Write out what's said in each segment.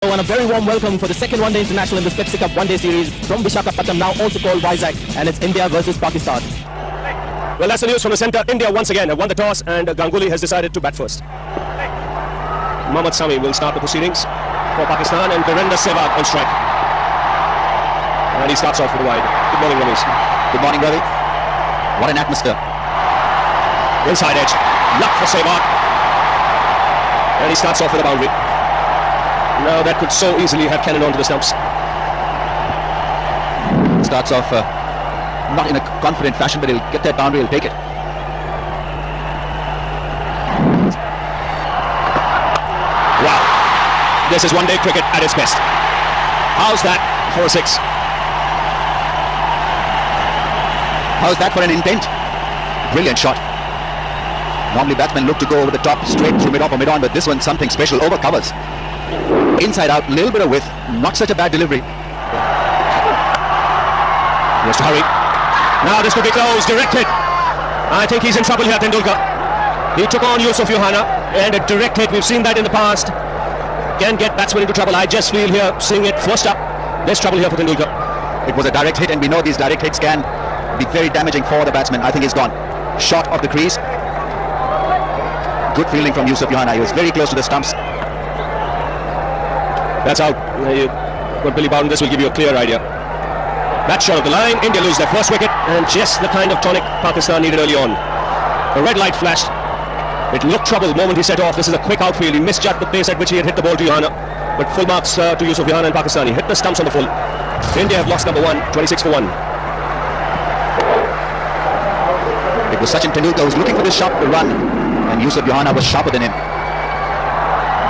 And a very warm welcome for the second one-day international in this Pepsi Cup one-day series from Visakhapatnam, now also called Vizag, and it's India versus Pakistan. Well, that's the news from the centre. India once again have won the toss, and Ganguly has decided to bat first. Mohammad Sami will start the proceedings for Pakistan, and Virender Sehwag on strike. And he starts off with the wide. Good morning, Ramesh. Good morning, Ravi. What an atmosphere. Inside edge. Luck for Sehwag. And he starts off with a boundary. Now that could so easily have cannoned onto the stumps. Starts off not in a confident fashion, but he'll get that boundary, he'll take it. Wow. This is one-day cricket at its best. How's that for a six? How's that for an intent? Brilliant shot. Normally batsmen look to go over the top, straight through mid-off or mid-on, but this one's something special, over covers. Inside out, little bit of width, not such a bad delivery. He has to hurry. Now this could be close, directed. I think he's in trouble here, Tendulkar. He took on Yusuf Yohana, and a direct hit, we've seen that in the past, can get batsmen into trouble. I just feel here, seeing it first up, there's trouble here for Tendulkar. It was a direct hit, and we know these direct hits can be very damaging for the batsman. I think he's gone. Shot off the crease. Good fielding from Yusuf Yohana. He was very close to the stumps. That's out. Got Billy Bowden, this will give you a clear idea. That shot of the line, India lose their first wicket, and just the kind of tonic Pakistan needed early on. A red light flashed. It looked trouble the moment he set off. This is a quick outfield. He misjudged the pace at which he had hit the ball to Yohana. But full marks to Yusuf Yohana and Pakistan. He hit the stumps on the full. India have lost number 1, 26 for 1. It was Sachin Tendulkar who was looking for this sharp run, and Yusuf Yohana was sharper than him.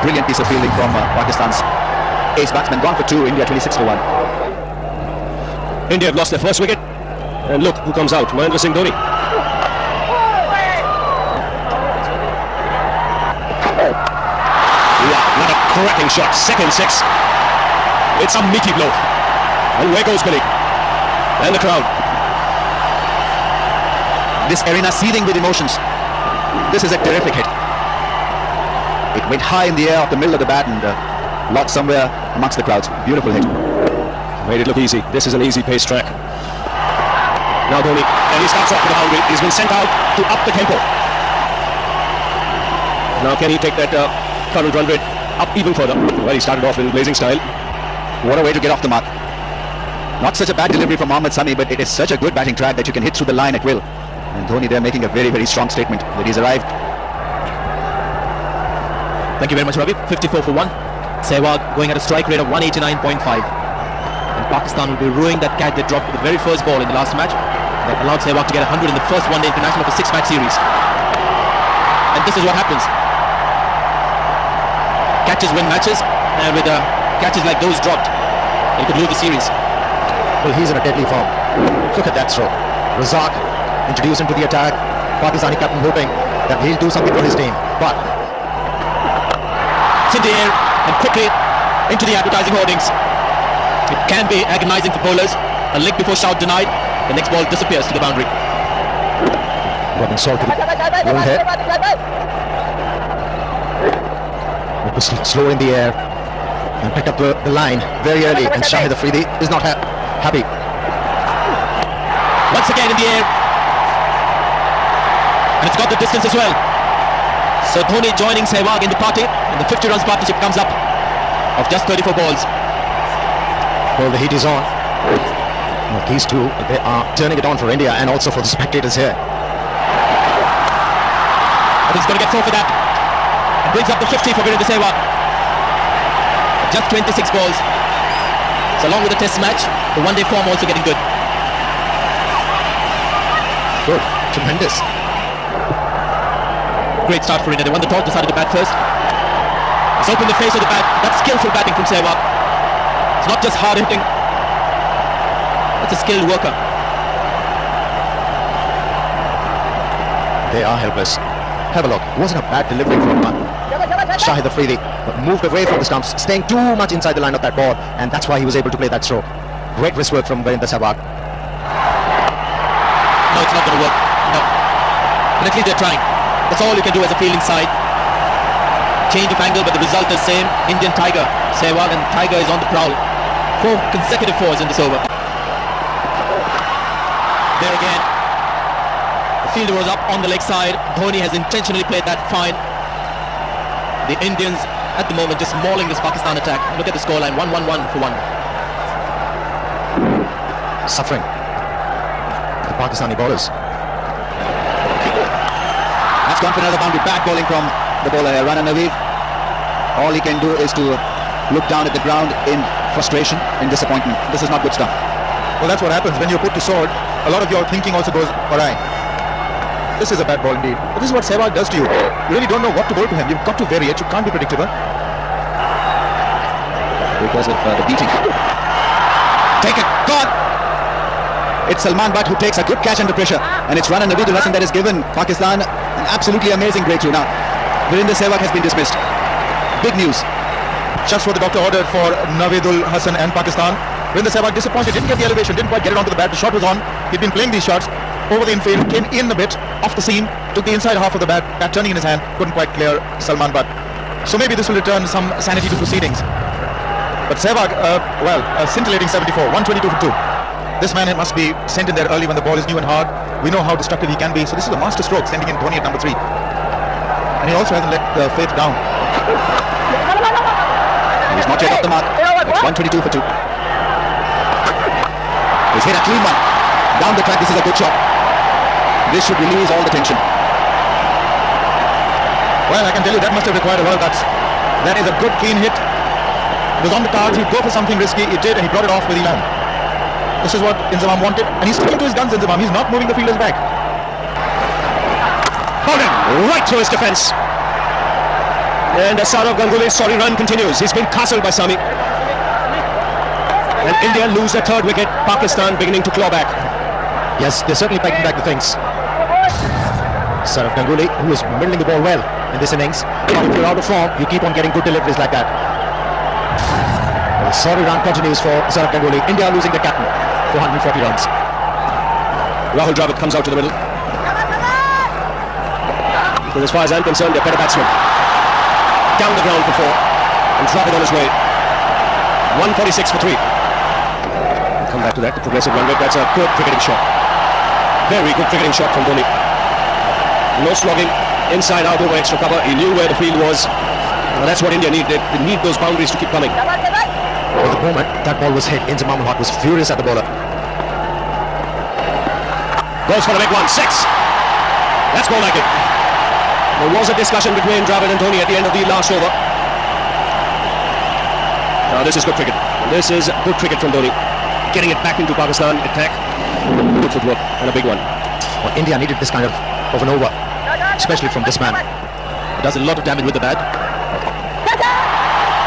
Brilliant piece of fielding from Pakistan's ace batsman. Gone for 2, India 26 for 1. India have lost their first wicket, and look who comes out, Mahendra Singh Dhoni. Yeah, what a cracking shot, second 6. It's a meaty blow. And where goes Billy? And the crowd. This arena seething with emotions. This is a terrific hit. It went high in the air off the middle of the bat and locked somewhere amongst the crowds. Beautiful hit. Made it look easy. This is an easy pace track. Now Dhoni, and he starts off with the boundary. He's been sent out to up the tempo. Now can he take that current run rate up even further? Well, he started off in blazing style. What a way to get off the mark. Not such a bad delivery from Mohammad Sami, but it is such a good batting track that you can hit through the line at will. And Dhoni there making a very, very strong statement that he's arrived. Thank you very much, Ravi. 54 for 1. Sehwag going at a strike rate of 189.5. And Pakistan will be ruining that catch they dropped with the very first ball in the last match. That allowed Sehwag to get 100 in the first one-day international of a 6-match series. And this is what happens. Catches win matches, and with catches like those dropped, you could lose the series. Well, he's in a deadly form. Look at that throw. Razak introduced him to the attack. Pakistani captain hoping that he'll do something for his team. But it's in the air and quickly into the advertising hoardings. It can be agonizing for bowlers. A leg before shout denied. The next ball disappears to the boundary. Robin Salt to the ball here. It was slow in the air and picked up the line very early, and Shahid Afridi is not happy. Once again in the air, and it's got the distance as well. So Dhoni joining Sehwag in the party, and the 50 runs partnership comes up of just 34 balls. Well, the heat is on. Well, these two, they are turning it on for India and also for the spectators here. But he's going to get 4 for that. And brings up the 50 for Virender Sehwag. Just 26 balls. So along with the test match, the one-day form also getting good. Good, tremendous. Great start for India. They won the toss, decided to bat first. It's opened the face of the bat. That's skillful batting from Sehwag. It's not just hard hitting. It's a skilled worker. They are helpless. Have a look. It wasn't a bad delivery from Shahid Afridi, but moved away from the stumps, staying too much inside the line of that ball, and that's why he was able to play that throw. Great wrist work from Virender Sehwag. No, it's not going to work. No. But at least they're trying. That's all you can do as a fielding side. change of angle, but the result is same. Indian Tiger, Sehwag, and Tiger is on the prowl. 4 consecutive fours in this over. There again, the fielder was up on the leg side. Dhoni has intentionally played that fine. The Indians at the moment just mauling this Pakistan attack. Look at the scoreline, 1-1-1 for 1. Suffering. The Pakistani bowlers. That's gone for another boundary. Back bowling from the bowler here, Rana Naveed. All he can do is to look down at the ground in frustration, in disappointment. This is not good stuff. Well, that's what happens when you're put to sword. A lot of your thinking also goes awry. This is a bad ball indeed. But this is what Sehwag does to you. You really don't know what to bowl to him. You've got to vary it. You can't be predictable. Because of the beating. Take it, gone! It's Salman Butt who takes a good catch under pressure. And it's Rana Naveed Hassan that has given Pakistan an absolutely amazing breakthrough. Now, Virender Sehwag has been dismissed. Big news. Just what the doctor ordered for Naveedul Hassan and Pakistan. Virender Sehwag disappointed, didn't get the elevation, didn't quite get it onto the bat. The shot was on. He'd been playing these shots over the infield, came in a bit, off the seam, took the inside half of the bat turning in his hand, couldn't quite clear Salman Butt. So maybe this will return some sanity to proceedings. But Sehwag, a scintillating 74, 122 for 2. This man must be sent in there early when the ball is new and hard. We know how destructive he can be. So this is a master stroke, sending in Dhoni at number 3. And he also hasn't let the faith down. He's not yet off the mark. It's 122 for 2. He's hit a clean one. Down the track, this is a good shot. This should release all the tension. Well, I can tell you that must have required a lot of guts. That is a good clean hit. It was on the cards. He'd go for something risky. He did, and he brought it off with elan. This is what Inzamam wanted, and he's sticking to his guns, Inzamam. He's not moving the fielders back. Bowling right through his defence. And Saurav Ganguly's sorry run continues. He's been castled by Sami. And India lose their 3rd wicket. Pakistan beginning to claw back. Yes, they're certainly packing back the things. Saurav Ganguly, who is middling the ball well in this innings. But if you're out of form, you keep on getting good deliveries like that. Well, sorry run continues for Saurav Ganguly. India losing their captain for 140 runs. Rahul Dravid comes out to the middle. Because as far as I'm concerned, they're better batsmen. Down the ground for 4. And Dravid on his way. 146 for 3. I'll come back to that, the progressive run rate. That's a good cricketing shot. Very good cricketing shot from Dhoni. No slogging, inside out over extra cover. He knew where the field was. Well, that's what India need. They need those boundaries to keep coming. At the moment that ball was hit, Inzamam Haq was furious at the bowler. Goes for the big one, 6. That's more like it. There was a discussion between Dravid and Dhoni at the end of the last over. Now this is good cricket. This is good cricket from Dhoni. Getting it back into Pakistan attack. Good footwork and a big one. Well, India needed this kind of an over, especially from this man. It does a lot of damage with the bat.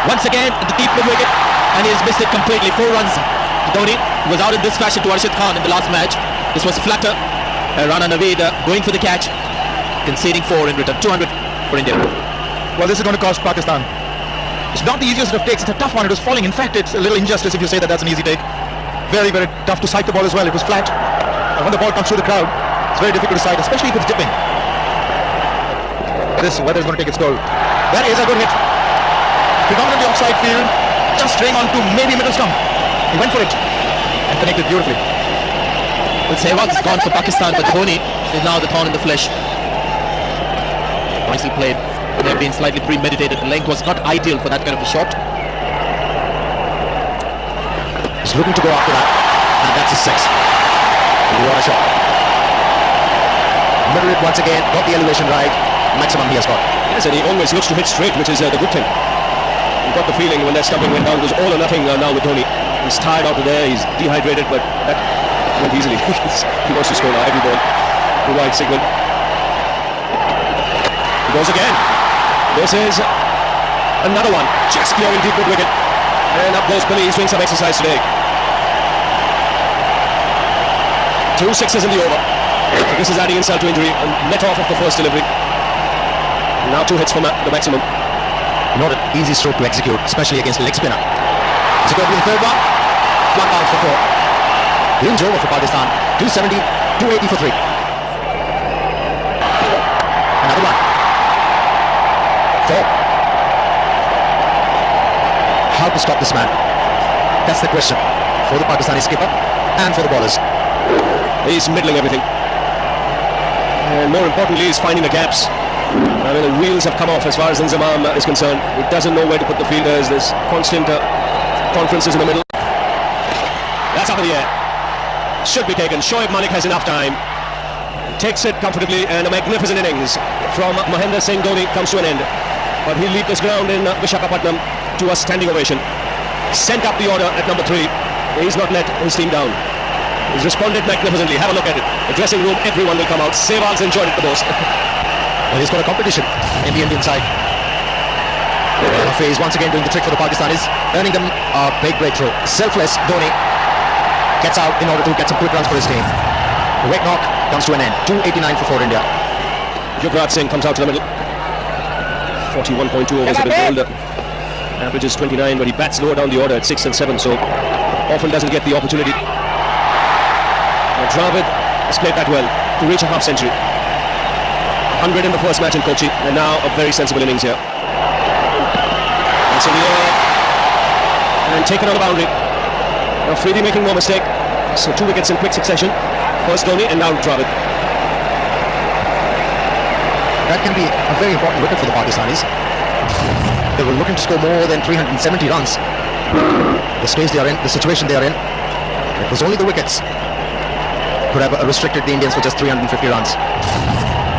Once again, the deep mid wicket, and he has missed it completely. 4 runs to Dhoni. He was out in this fashion to Arshad Khan in the last match. This was flatter. Rana Naveed going for the catch, conceding 4 in return. 200 for India. Well, this is going to cost Pakistan. It's not the easiest of takes. It's a tough one. It was falling. In fact, it's a little injustice if you say that that's an easy take. Very, very tough to sight the ball as well. It was flat. And when the ball comes through the crowd, it's very difficult to sight, especially if it's dipping. This weather is going to take its toll. That is a good hit. Predominantly offside field. Just straying on to maybe middle stump. He went for it and connected beautifully. Well, Sehwag's gone for Pakistan, but Dhoni is now the thorn in the flesh. Nicely played. They've been slightly premeditated. The length was not ideal for that kind of a shot. He's looking to go after that, and that's a 6. What a shot. Middle it once again, got the elevation right. Maximum he has got. Yes, and he always looks to hit straight, which is the good thing. You've got the feeling when that stumping went down, it was all or nothing now with Dhoni. He's tired out of there, he's dehydrated, but that went easily. He wants to score now, every ball. The right signal. He goes again. This is another one. Just clearing deep mid wicket. And up goes Billy. He's doing some exercise today. 2 6s in the over. So this is adding insult to injury. And let off of the first delivery. Now 2 hits from the maximum. Not an easy stroke to execute, especially against a leg spinner. Is it going to be the 3rd one? 1 bounce for 4. Huge over for Pakistan. 270, 280 for 3. Another one. 4. How to stop this man? That's the question for the Pakistani skipper and for the bowlers. He's middling everything. And more importantly, he's finding the gaps. I mean, the wheels have come off as far as Inzamam is concerned. He doesn't know where to put the fielders. There's constant conferences in the middle. That's up in the air. Should be taken. Shoaib Malik has enough time. Takes it comfortably, and a magnificent innings from Mahendra Singh Dhoni comes to an end. But he'll leave this ground in Visakhapatnam to a standing ovation. Sent up the order at number 3. He's not let his team down. He's responded magnificently. Have a look at it. The dressing room, everyone will come out. Sehwag's enjoyed it the most. Well, he's got a competition in the Indian side. Hafiz once again doing the trick for the Pakistanis, earning them a big breakthrough. Selfless Dhoni gets out in order to get some quick runs for his team. The wet knock comes to an end. 289 for India. Yuvraj Singh comes out to the middle. 41.2 overs have been bowled. Average is 29, but he bats lower down the order at 6 and 7, so often doesn't get the opportunity. Now Dravid has played that well to reach a half century. 100 in the first match in Kochi, and now a very sensible innings here. That's in the air, and taken on the boundary. Now Afridi making no mistake, so 2 wickets in quick succession. First Dhoni and now Dravid. That can be a very important wicket for the Pakistanis. They were looking to score more than 370 runs. The stage they are in, the situation they are in, it was only the wickets could have restricted the Indians for just 350 runs.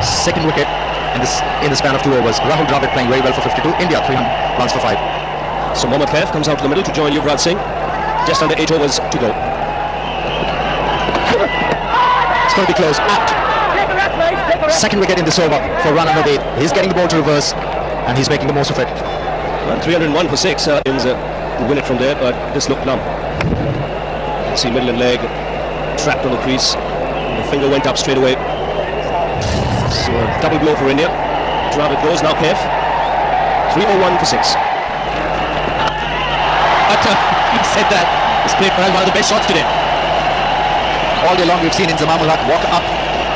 Second wicket in the span of 2 overs. Rahul Dravid playing very well for 52. India 300 runs for 5. So Mohammad Kaif comes out to the middle to join Yuvraj Singh. Just under 8 overs to go. It's going to be close. Out. Second wicket in this over for run number 8. He's getting the ball to reverse and he's making the most of it. Well, 301 for 6 ins to win it from there, but this looked numb. See middle and leg trapped on the crease. The finger went up straight away. So a double blow for India. Dravid goes, now Kaif. 301 for 6. But he said that he's played perhaps one of the best shots today. All day long we've seen Inzamam ul Haq walk up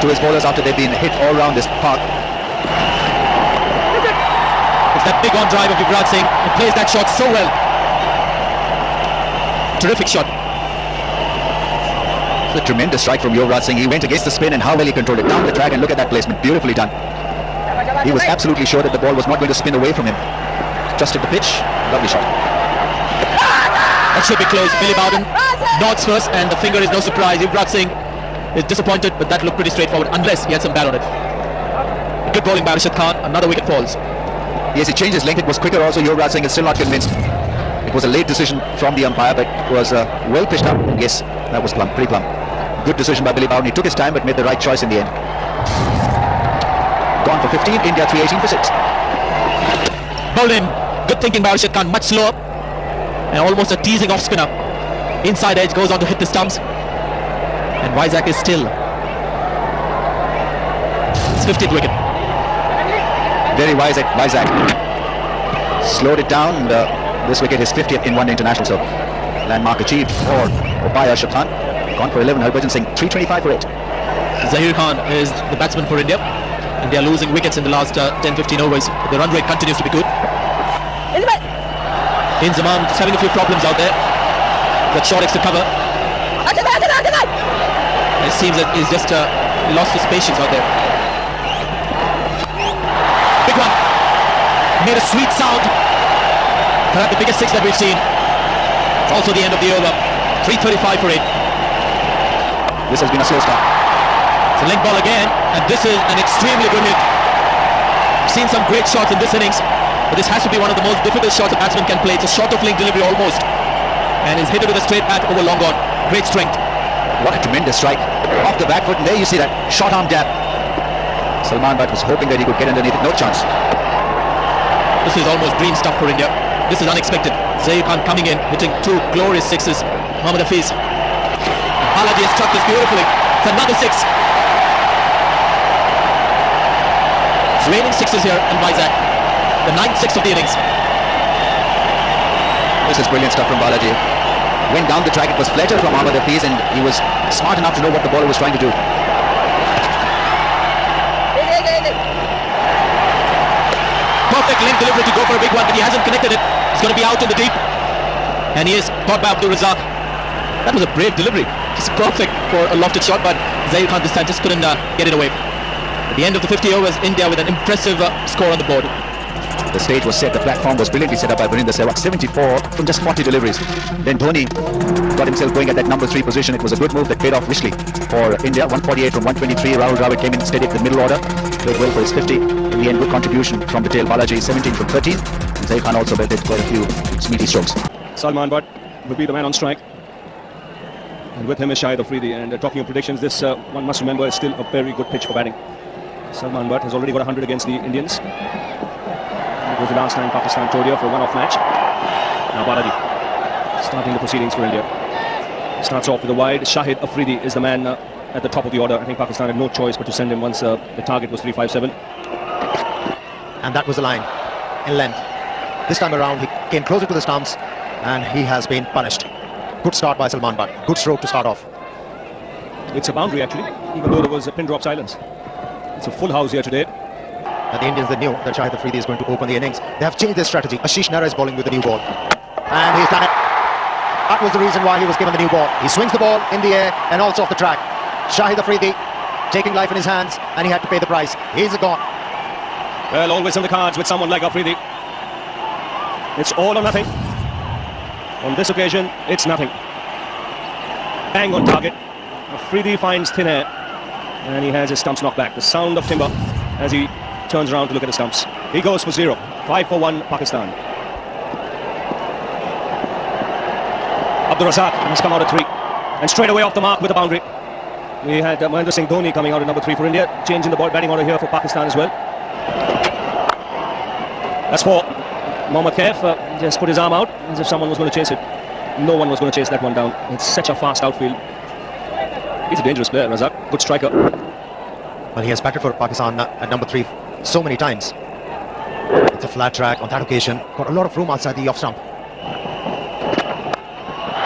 to his bowlers after they've been hit all around this park. It's that big on drive of Yuvraj Singh. He plays that shot so well. Terrific shot. It's a tremendous strike from Yuvraj Singh. He went against the spin and how well he controlled it down the track, and look at that placement. Beautifully done. He was absolutely sure that the ball was not going to spin away from him. Just at the pitch. Lovely shot. That should be close. Billy Bowden nods first, and the finger is no surprise. Yuvraj Singh is disappointed, but that looked pretty straightforward, unless he had some bat on it. Good bowling by Rashid Khan. Another wicket falls. Yes, it changed his length. It was quicker also. Yuvraj Singh is still not convinced. It was a late decision from the umpire, but it was well pitched up. Yes, that was plumb, pretty plumb. Good decision by Billy Bowden. He took his time, but made the right choice in the end. Gone for 15. India 318 for 6. Bowled in. Good thinking by Rashid Khan. Much slower. And almost a teasing off spinner. Inside edge goes on to hit the stumps. And Vizag is still. It's 50th wicket. Very wise at Vizag. Slowed it down. This wicket is 50th in one international, so landmark achieved for by Arshad Khan. Gone for 11. Harbhajan Singh 325 for 8. Zahir Khan is the batsman for India. India losing wickets in the last 10-15 overs. The run rate continues to be good. Inzamam just having a few problems out there. Got short extra cover. It seems that he's just lost his patience out there. Big one. Made a sweet sound. Perhaps the biggest 6 that we've seen. It's also the end of the over. 335 for 8. This has been a slow start. It's a link ball again, and this is an extremely good hit. We've seen some great shots in this innings, but this has to be one of the most difficult shots a batsman can play. It's a short of link delivery almost, and he's hit it with a straight bat over long on. Great strength. What a tremendous strike. Off the back foot, and there you see that short arm jab. Salman Butt was hoping that he could get underneath it. No chance. This is almost dream stuff for India. This is unexpected. Zahir Khan coming in, hitting 2 glorious 6s. Mohammad Hafiz. Balaji has struck this beautifully. It's another 6. It's raining 6s here in Vizag. The 9th 6 of the innings. This is brilliant stuff from Balaji. Went down the track. It was Fletcher from Mohammad Hafiz, and he was smart enough to know what the bowler was trying to do. Perfect length delivery to go for a big one, but he hasn't connected it. It's going to be out in the deep. And he is caught by Abdul Razak. That was a brave delivery. Just perfect for a lofted shot, but Zaheer Khan this time just couldn't get it away. At the end of the 50 overs, India with an impressive score on the board. The stage was set, the platform was brilliantly set up by Virender Sehwag. 74 from just 40 deliveries. Then Dhoni got himself going at that number 3 position. It was a good move that paid off richly for India. 148 from 123. Rahul Dravid came in steady at the middle order. Played well for his 50. In the end, good contribution from the tail. Balaji 17 from 13. And Zaheer Khan also belted quite a few meaty strokes. Salman Butt will be the man on strike. And with him is Shahid Afridi. And talking of predictions, this one must remember is still a very good pitch for batting. Salman Butt has already got 100 against the Indians. It was the last time Pakistan toured here for a one-off match. Now Balaji starting the proceedings for India. Starts off with a wide. Shahid Afridi is the man at the top of the order. I think Pakistan had no choice but to send him once the target was 357. And that was the line in length. This time around he came closer to the stumps and he has been punished. Good start by Salman Butt. Good stroke to start off. It's a boundary actually, even though there was a pin drop silence. It's a full house here today. And the Indians, they knew that Shahid Afridi is going to open the innings. They have changed their strategy. Ashish Nehra is bowling with the new ball. And he's done it. That was the reason why he was given the new ball. He swings the ball in the air and also off the track. Shahid Afridi taking life in his hands and he had to pay the price. He's gone. Well, always on the cards with someone like Afridi. It's all or nothing. On this occasion, it's nothing. Bang on target. Afridi finds thin air. And he has his stumps knocked back. The sound of timber as he turns around to look at the stumps. He goes for 0. 5 for 1 Pakistan. Abdul Razak has come out at 3. And straight away off the mark with the boundary. We had Mahendra Singh Dhoni coming out at number 3 for India. Changing the batting order here for Pakistan as well. That's 4. Mohammad Kaif just put his arm out as if someone was going to chase it. No one was going to chase that one down. It's such a fast outfield. He's a dangerous player, Razak. Good striker. Well, he has batted for Pakistan at number 3 so many times. It's a flat track on that occasion. Got a lot of room outside the off stump.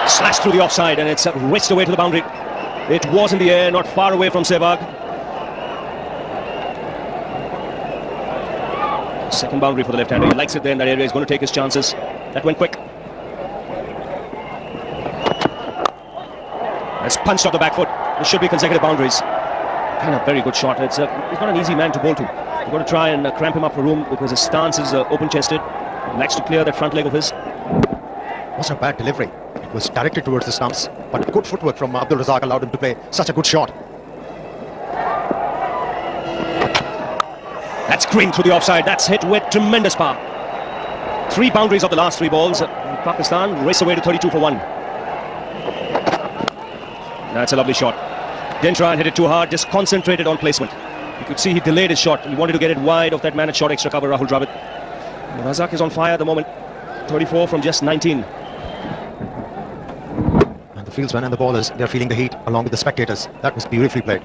Slashed through the offside and it's raced away to the boundary. It was in the air, not far away from Sehwag. Second boundary for the left-hander. He likes it there in that area. He's going to take his chances. That went quick. It's punched off the back foot. There should be consecutive boundaries. And a very good shot. He's not an easy man to bowl to. You've got to try and cramp him up for room because his stance is open-chested. He likes to clear that front leg of his. Wasn't a bad delivery. It was directed towards the stumps, but good footwork from Abdul Razak allowed him to play such a good shot. That's green through the offside. That's hit with tremendous power. 3 boundaries of the last 3 balls. Pakistan race away to 32 for 1. That's a lovely shot. Didn't try and hit it too hard, just concentrated on placement. You could see he delayed his shot. He wanted to get it wide of that man at short extra cover, Rahul Dravid. Razak is on fire at the moment. 34 from just 19. And the fieldsmen and the bowlers, they're feeling the heat along with the spectators. That was beautifully played.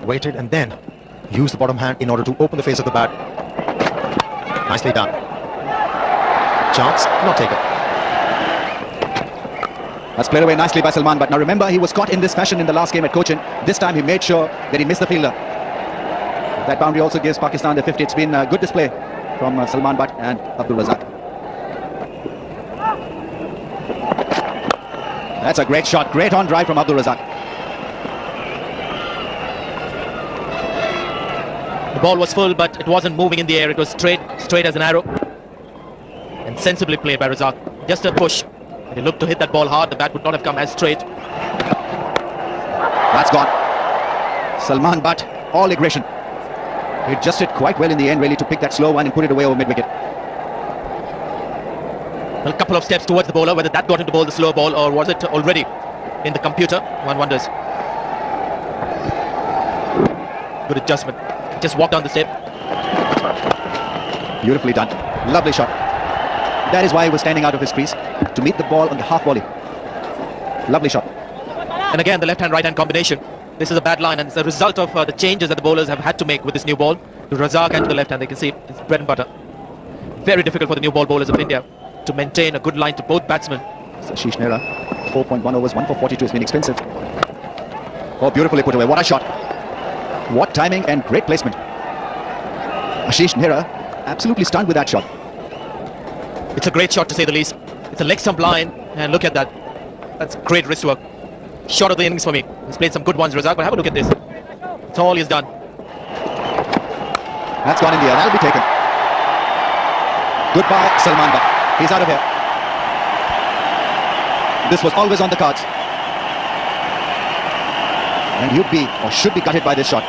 Waited and then used the bottom hand in order to open the face of the bat. Nicely done. Chance not taken. That's played away nicely by Salman, but now remember he was caught in this fashion in the last game at Cochin. This time he made sure that he missed the fielder. That boundary also gives Pakistan the 50. It's been a good display from Salman Butt and Abdul Razak. That's a great shot, great on drive from Abdul Razak. The ball was full, but it wasn't moving in the air. It was straight as an arrow. And sensibly played by Razak. Just a push. He looked to hit that ball hard. The bat would not have come as straight. That's gone. Salman Butt, all aggression. He adjusted quite well in the end, really, to pick that slow one and put it away over mid-wicket. Well, a couple of steps towards the bowler, whether that got him to bowl the slow ball or was it already in the computer, one wonders. Good adjustment. Just walked down the step. Beautifully done. Lovely shot. That is why he was standing out of his crease, to meet the ball on the half volley. Lovely shot. And again, the left-hand, right-hand combination. This is a bad line, and it's a result of the changes that the bowlers have had to make with this new ball. To Razak and to the left hand, they can see it's bread and butter. Very difficult for the new ball bowlers of India to maintain a good line to both batsmen. Ashish Nehra, 4.1 overs, 1 for 42. It's been expensive. Oh, beautifully put away. What a shot. What timing and great placement. Ashish Nehra absolutely stunned with that shot. It's a great shot, to say the least. It's a leg stump line. And look at that. That's great wrist work. Shot of the innings for me. He's played some good ones, Razak, but have a look at this. That's all he's done. That's gone in the air. That'll be taken. Goodbye, Salman Butt. He's out of here. This was always on the cards. And you'd be, or should be, gutted by this shot.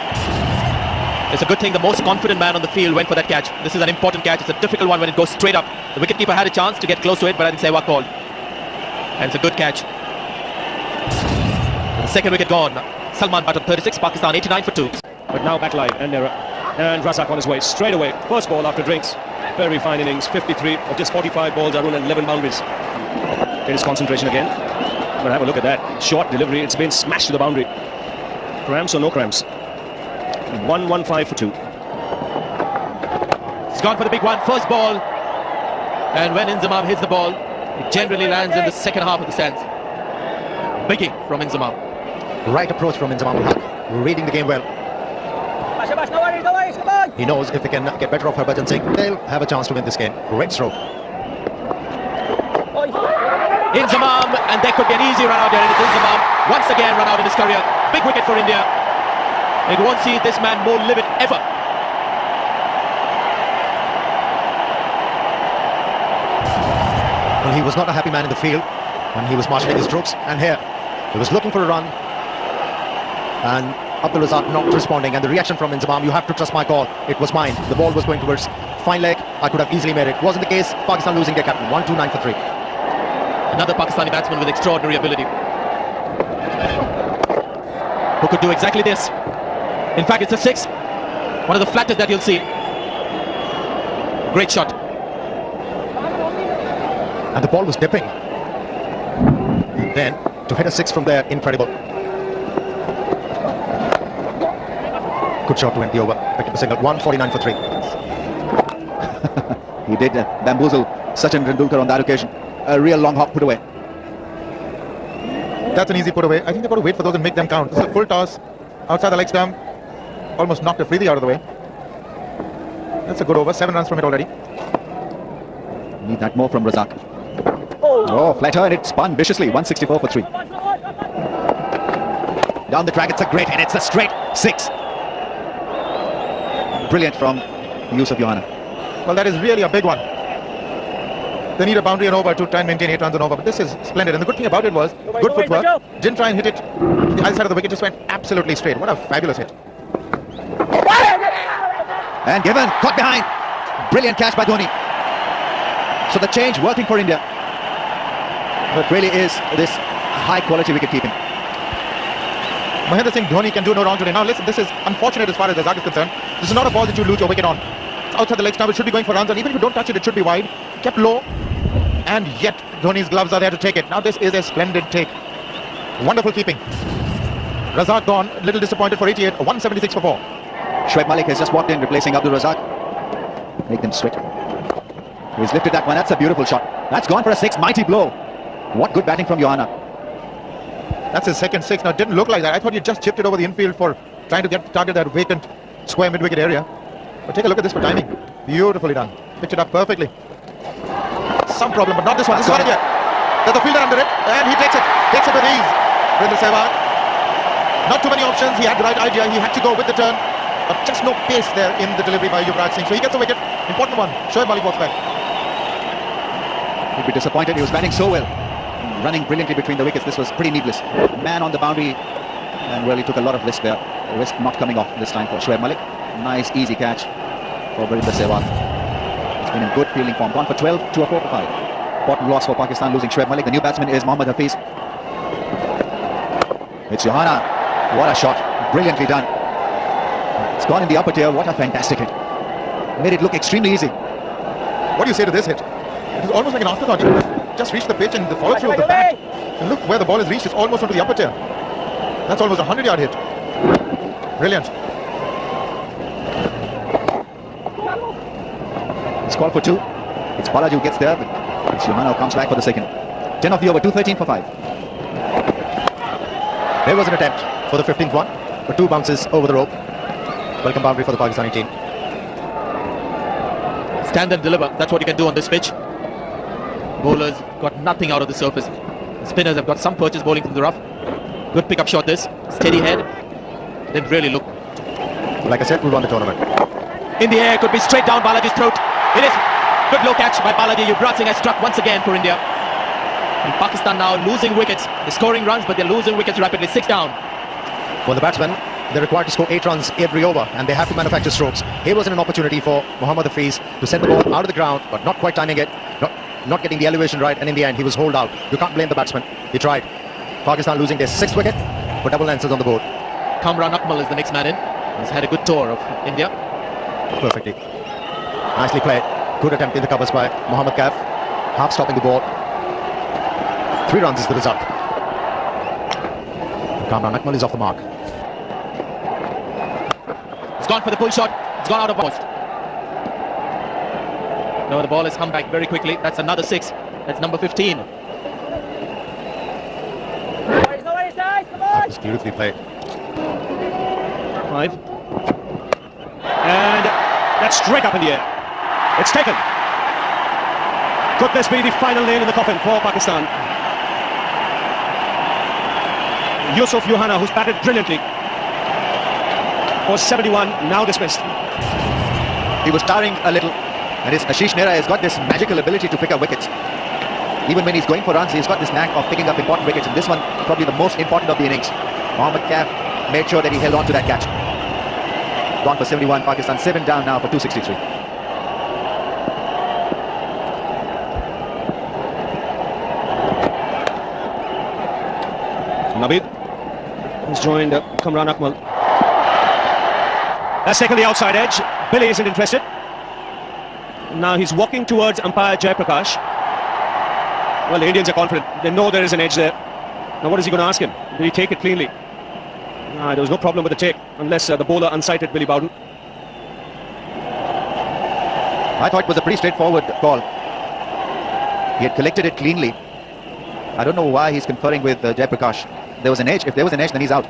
It's a good thing the most confident man on the field went for that catch. This is an important catch. It's a difficult one when it goes straight up. The wicketkeeper had a chance to get close to it, but I think Sehwag called. And it's a good catch. The second wicket gone. Salman Butt on 36, Pakistan 89 for 2. But now back line and nearer. And Razak on his way straight away. First ball after drinks. Very fine innings. 53 of just 45 balls, Arun, and 11 boundaries. Get his concentration again. But have a look at that. Short delivery. It's been smashed to the boundary. Cramps or no cramps? 115 for 2. It's gone for the big one. First ball. And when Inzamam hits the ball, it generally lands in the second half of the stands. Biggie from Inzamam. Right approach from Inzamam ul Haq. Reading the game well. He knows if they can get better off Harbhajan Singh, they'll have a chance to win this game. Great stroke. Inzamam, and there could be an easy run out there, and it's Inzamam once again run out in his career. Big wicket for India. It won't see this man more livid ever. Well, he was not a happy man in the field when he was marshalling his troops, and here he was looking for a run, and Abdul Razak not responding, and the reaction from Inzamam, you have to trust my call, it was mine. The ball was going towards fine leg, I could have easily made it. Wasn't the case. Pakistan losing their captain. 129 for 3. Another Pakistani batsman with extraordinary ability, who could do exactly this. In fact, it's a 6. One of the flattest that you'll see. Great shot. And the ball was dipping. And then to hit a 6 from there, incredible. Good shot to end the over. Picked up a single. 149 for 3. He did bamboozle Sachin Tendulkar on that occasion. A real long hop put away. That's an easy put away. I think they've got to wait for those and make them count. This is a full toss outside the leg stump. Almost knocked Afridi out of the way. That's a good over. 7 runs from it already. Need that more from Razak. Oh, flatter, and it spun viciously. 164 for 3. Down the track, it's a great hit. It's a straight 6. Brilliant from Yusuf Yohana. Well, that is really a big one. They need a boundary and over to try and maintain 8 runs and over. But this is splendid. And the good thing about it was good footwork. Didn't try and hit it to the other side of the wicket. Just went absolutely straight. What a fabulous hit. And given, caught behind. Brilliant catch by Dhoni. So the change working for India. It really is this high quality wicket keeping. Mahendra Singh Dhoni can do no wrong today. Now listen, this is unfortunate as far as Razak is concerned. This is not a ball that you lose your wicket on. It's outside the leg stump. It should be going for runs, and even if you don't touch it, it should be wide. Kept low, and yet Dhoni's gloves are there to take it. Now this is a splendid take. Wonderful keeping. Razak gone, a little disappointed for 88, 176 for 4. Shoaib Malik has just walked in, replacing Abdul Razak. Make them sweat. He's lifted that one. That's a beautiful shot. That's gone for a 6. Mighty blow. What good batting from Yohana. That's his second 6. Now it didn't look like that. I thought he just chipped it over the infield for trying to target that vacant square mid-wicket area. But take a look at this for timing. Beautifully done. Picked it up perfectly. Some problem, but not this one. This one here. There's a fielder under it, and he takes it. Takes it with ease. Virendra Sehwag. Not too many options. He had the right idea. He had to go with the turn, but just no pace there in the delivery by Yuvraj Singh. So he gets a wicket. Important one. Shoaib Malik walks back. He'd be disappointed. He was batting so well, running brilliantly between the wickets. This was pretty needless. Man on the boundary, and really took a lot of risk there. The risk not coming off this time for Shoaib Malik. Nice easy catch for Virendra Sehwag. It's been in good fielding form. Gone for 12, 2 or 4 for 5. Important loss for Pakistan, losing Shoaib Malik. The new batsman is Mohammad Hafiz. It's Yohana. What a shot. Brilliantly done. It's gone in the upper tier. What a fantastic hit. Made it look extremely easy. What do you say to this hit? It was almost like an afterthought. He just reached the pitch, and the follow through of the bat. And look where the ball has reached. It's almost onto the upper tier. That's almost a 100-yard hit. Brilliant. It's called for 2. It's Balaji who gets there, but it's Yohana who comes back for the second. 10 of the over, 213 for 5. There was an attempt for the 15th one, but 2 bounces over the rope. Welcome boundary for the Pakistani team. Stand and deliver. That's what you can do on this pitch. Bowlers got nothing out of the surface. The spinners have got some purchase bowling from the rough. Good pick-up shot this. Steady head. Didn't really look. Like I said, we'll run the tournament. In the air, could be straight down Balaji's throat. It is. Good low catch by Balaji. Yuvraj Singh has struck once again for India. And Pakistan now losing wickets. They're scoring runs, but they're losing wickets rapidly. 6 down. Well, the batsmen, they're required to score 8 runs every over, and they have to manufacture strokes. Here was an opportunity for Mohammad Hafiz to send the ball out of the ground, but not quite timing it, not getting the elevation right, and in the end he was holed out. You can't blame the batsman. He tried. Pakistan losing their 6th wicket, but double lengths on the board. Kamran Akmal is the next man in. He's had a good tour of India. Perfectly. Nicely played. Good attempt in the covers by Mohammad Kaif. Half stopping the ball. 3 runs is the result. Kamran Akmal is off the mark. It's gone for the pull shot. It's gone out of post. No, the ball has come back very quickly. That's another 6. That's number 15. That was beautifully played. 5. And that's straight up in the air. It's taken. Could this be the final nail in the coffin for Pakistan? Yusuf Yohana, who's batted brilliantly, for 71, now dismissed. He was tiring a little, and his Ashish Nehra has got this magical ability to pick up wickets. Even when he's going for runs, he's got this knack of picking up important wickets, and this one probably the most important of the innings. Mohammad Kaif made sure that he held on to that catch. Gone for 71, Pakistan 7 down now for 263. Naveed has joined Kamran Akmal. That's taken the outside edge. Billy isn't interested. Now he's walking towards umpire Jayaprakash. Well, the Indians are confident. They know there is an edge there. Now what is he going to ask him? Did he take it cleanly? There was no problem with the take, unless the bowler unsighted Billy Bowden. I thought it was a pretty straightforward call. He had collected it cleanly. I don't know why he's conferring with Jayaprakash. There was an edge. If there was an edge, then he's out.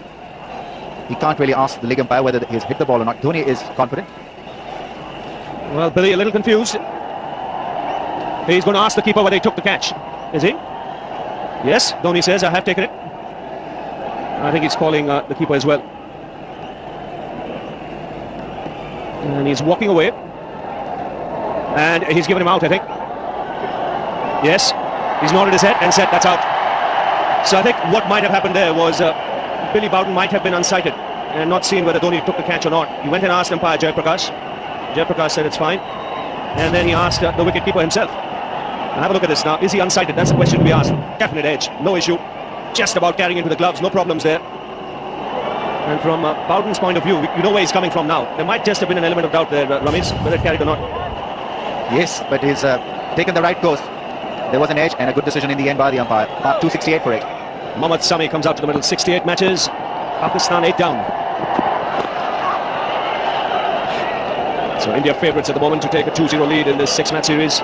He can't really ask the leg umpire whether he's hit the ball or not. Dhoni is confident. Well, Billy a little confused. He's going to ask the keeper whether he took the catch. Is he? Yes, Dhoni says, I have taken it. I think he's calling the keeper as well. And he's walking away. And he's given him out, I think. Yes, he's nodded his head and said that's out. So I think what might have happened there was Billy Bowden might have been unsighted and not seen whether Dhoni took the catch or not. He went and asked umpire Jayaprakash. Jayaprakash said it's fine. And then he asked the wicketkeeper himself. And have a look at this now. Is he unsighted? That's the question to be asked. Definite edge. No issue. Just about carrying into the gloves. No problems there. And from Bowden's point of view, you know where he's coming from now. There might just have been an element of doubt there, Ramesh, whether it carried or not. Yes, but he's taken the right course. There was an edge and a good decision in the end by the umpire. 268 for it. Mohammad Sami comes out to the middle. 68 matches. Pakistan 8 down. So India favourites at the moment to take a 2-0 lead in this 6-match series.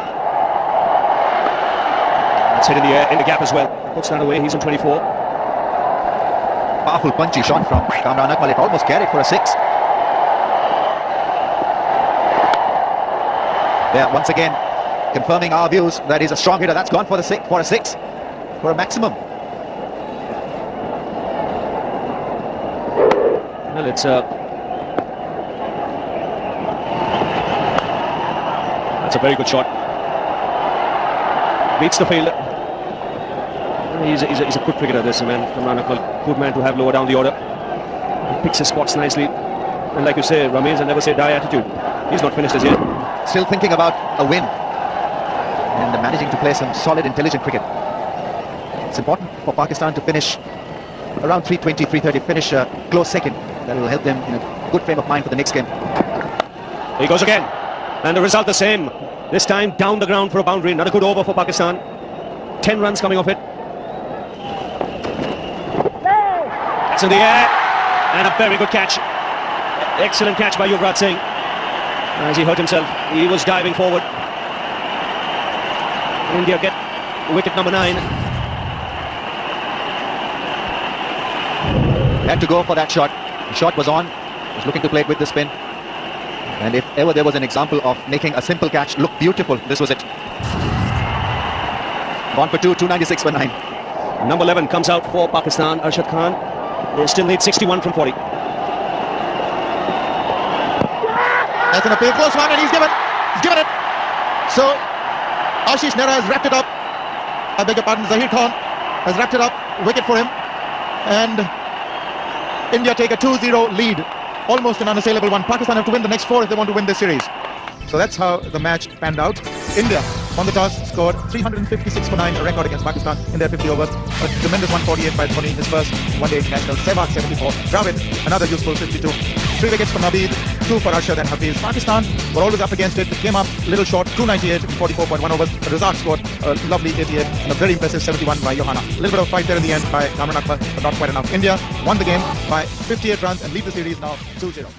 That's hit in the air, in the gap as well. Puts that away. He's on 24. Powerful punchy shot from Kamran Akmal. It almost carried for a 6. There, once again, confirming our views that he's a strong hitter. That's gone for a 6, for a maximum. Well, it's that's a very good shot. Beats the field. He's a good cricketer, this man. Kamran Akmal, good man to have lower down the order. He picks his spots nicely. And like you say, Ramesh, I never say die attitude. He's not finished as yet. Still thinking about a win. And managing to play some solid, intelligent cricket. It's important for Pakistan to finish around 320, 330, finish close second. That will help them in a good frame of mind for the next game. He goes again. And the result the same. This time down the ground for a boundary. Not a good over for Pakistan. 10 runs coming off it. That's in the air. And a very good catch. Excellent catch by Yuvraj Singh. As he hurt himself, he was diving forward. India get wicket number 9. Had to go for that shot. The shot was on. Was looking to play it with the spin. And if ever there was an example of making a simple catch look beautiful, this was it. Gone for 2, 296 for 9. Number 11 comes out for Pakistan, Arshad Khan. They still need 61 from 40. That's an appeal, close one, and he's given it. So Ashish Nehra has wrapped it up. I beg your pardon, Zahir Khan has wrapped it up. Wicket for him, and India take a 2-0 lead, almost an unassailable one. Pakistan have to win the next 4 if they want to win this series. So that's how the match panned out. India won the toss, scored 356 for 9, a record against Pakistan in their 50 overs. A tremendous 148 by Dhoni, his first one-day international. Sehwag 74, Dravid another useful 52. 3 wickets for Naveed, 2 for Arshad and Hafiz. Pakistan were always up against it. They came up a little short, 298 in 44.1 overs. Razak scored a lovely 88 and a very impressive 71 by Johanna. A little bit of fight there in the end by Kamran Akbar, but not quite enough. India won the game by 58 runs and lead the series now 2-0.